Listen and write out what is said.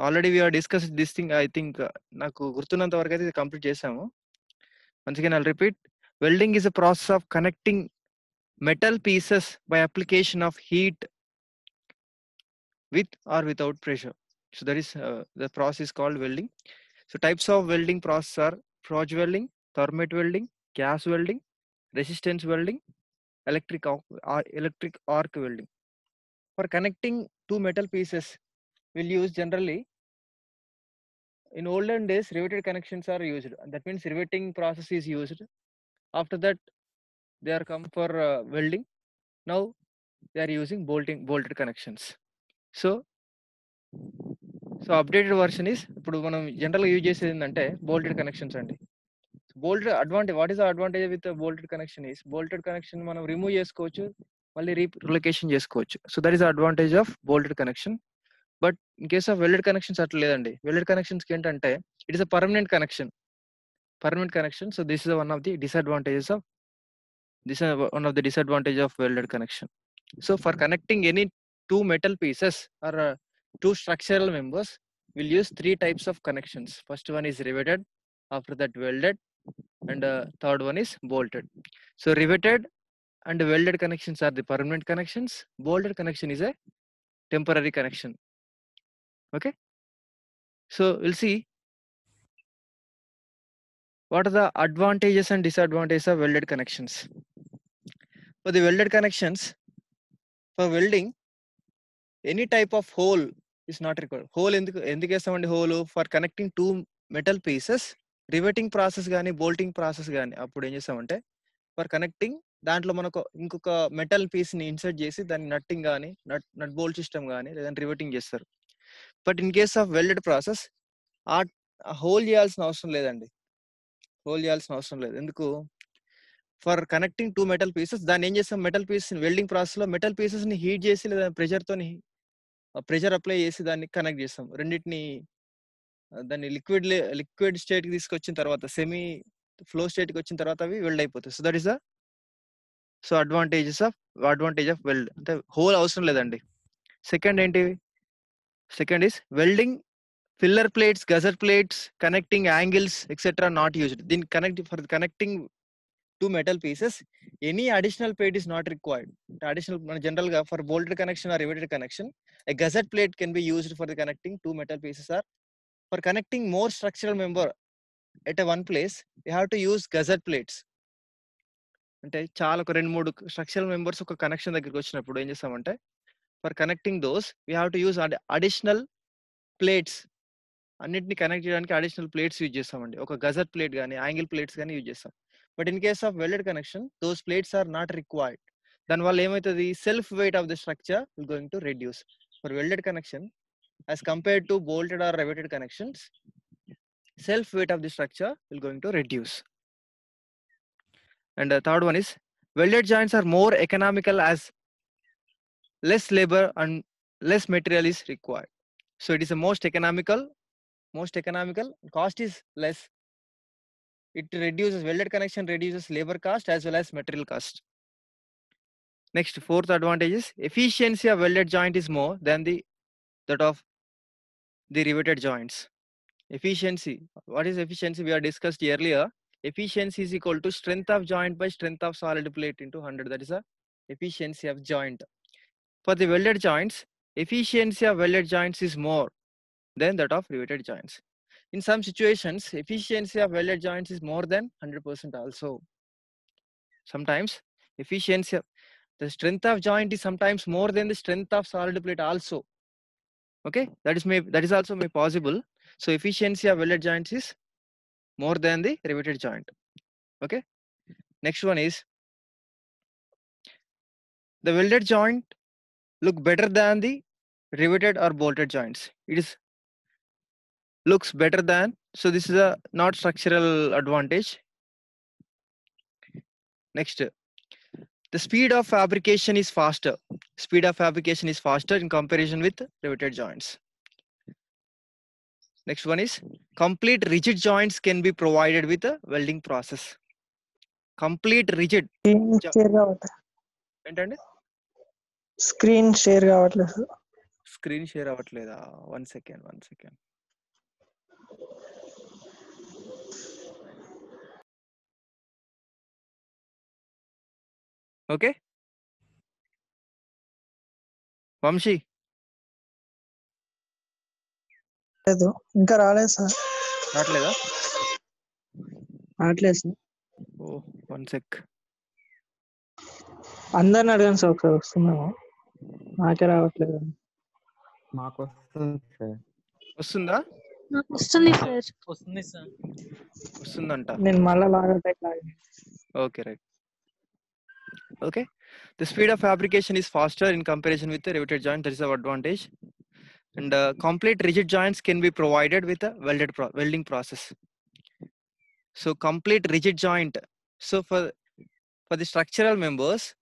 Already we have discussed this thing. I think నాకు గుర్తున్నంత వరకు అయితే కంప్లీట్ చేసాము. Once again I'll repeat. Welding is a process of connecting metal pieces by application of heat with or without pressure. So that is the process called welding. So types of welding process are forge welding, thermite welding, gas welding, resistance welding, electric arc welding. For connecting two metal pieces, we'll use generally, in olden days, riveted connections are used. That means riveting process is used. After that, they are come for welding. Now they are using bolted connections. So updated version is ఇప్పుడు మనం general use చేసేది ఏంటంటే bolted connections అండి. Bolted advantage, what is the advantage with the bolted connection is bolted connection మనం remove చేసుకోవచ్చు, మళ్ళీ relocation చేసుకోవచ్చు. So that is the advantage of bolted connection. But in case of welded connections అట్లా లేదండి. Welded connections ఏంటంటే it is a permanent connection. So this is one of the disadvantages of welded connection. So for connecting any two metal pieces or two structural members, we'll use three types of connections. First one is riveted, after that welded, and third one is bolted. So riveted and welded connections are the permanent connections. Bolted connection is a temporary connection. Okay, so we'll see what are the advantages and disadvantages of welded connections. For the welded connections, for welding, any type of hole is not required. Hole ఎందుకు వేస్తామండి? Whole for connecting two metal pieces, riveting process కానీ bolting process కానీ అప్పుడు ఏం చేస్తామంటే for connecting దాంట్లో మనకు ఇంకొక మెటల్ పీస్ ని ఇన్సర్ట్ చేసి దాన్ని నట్టింగ్ కానీ నట్ బోల్ట్ సిస్టమ్ కానీ లేదంటే రివెటింగ్ చేస్తారు. But in case of welded process ఆ హోల్ చేయాల్సిన అవసరం లేదండి. ఎందుకు? For connecting two metal pieces దాన్ని ఏం చేస్తాం, మెటల్ పీస్ వెల్డింగ్ ప్రాసెస్ లో మెటల్ పీసెస్ ని హీట్ చేసి లేదా ప్రెషర్ అప్లై చేసి దాన్ని కనెక్ట్ చేస్తాం. రెండింటిని దాన్ని లిక్విడ్ స్టేట్ కి తీసుకొచ్చిన తర్వాత సెమీ ఫ్లో స్టేట్ కి వచ్చిన తర్వాత అవి వెల్డ్ అయిపోతాయి. So that is advantage of weld. అంటే హోల్ అవసరం లేదండి. Second is welding filler plates, gusset plates, connecting angles etcetera not used. దీన్ని connecting two metal pieces, any additional plate is not required. Additional general for bolted connection or riveted connection, a gusset plate can be used for the connecting two metal pieces. Or for connecting more structural member at a one place, you have to use gusset plates. అంటే చాలా ఒక 2-3 structural members ఒక connection దగ్గరికి వచ్చినప్పుడు ఏం చేస్తామంటే for connecting those we have to use additional plates. అన్నిటిని connect చేయడానికి అడిషనల్ ప్లేట్స్ యూజ్ చేస్తామండి. ఒక గజర్ ప్లేట్ కానీ యాంగిల్ ప్లేట్స్ కానీ యూజ్ చేస్తాం. But in case of welded connection those plates are not required. దానివల్ల ఏమవుతుంది, self weight of the structure will going to reduce for welded connection as compared to bolted or riveted connections. Self weight of the structure will going to reduce. And the third one is welded joints are more economical as less labor and less material is required. So it is the most economical, cost is less. It reduces, welded connection reduces labor cost as well as material cost. Next, fourth advantage is efficiency of welded joint is more than that of the riveted joints. Efficiency, what is efficiency? We are discussed earlier. Efficiency is equal to strength of joint by strength of solid plate into 100. That is the efficiency of joint. For the welded joints, efficiency of welded joints is more than that of riveted joints. In some situations, efficiency of welded joints is more than 100% also. Sometimes efficiency of the strength of joint is sometimes more than the strength of solid plate also. Okay, that is also may possible. So efficiency of welded joints is more than the riveted joint. Okay, next one is the welded joint look better than the riveted or bolted joints. It is looks better than, so this is a not structural advantage. Next, the speed of fabrication is faster. In comparison with riveted joints. Next one is complete rigid joints can be provided with a welding process. Complete rigid. ఏంటండి? Screen share కావట్లేదు. Screen share అవ్వట్లేదా? 1 second. Okay. Vamsi లేదు, ఇంకా రాలేదు sir. రావట్లేదా? రావట్లేదు sir. ఓ 1 check. అందరిని అడగండి సార్, ఒకసారి వస్తున్నాము. నాకే రావట్లేదు. మాకు వస్తుంది సార్. వస్తుందా? నాకు వస్తుంది సార్. వస్తుంది సార్. వస్తుందంట. నేను మళ్ళీ లాగట్లేదు. Okay, right. Okay. The speed of fabrication is faster in comparison with the riveted joint. That is the advantage. And complete rigid joints can be provided with a welding process. So complete rigid joint. So for the structural members,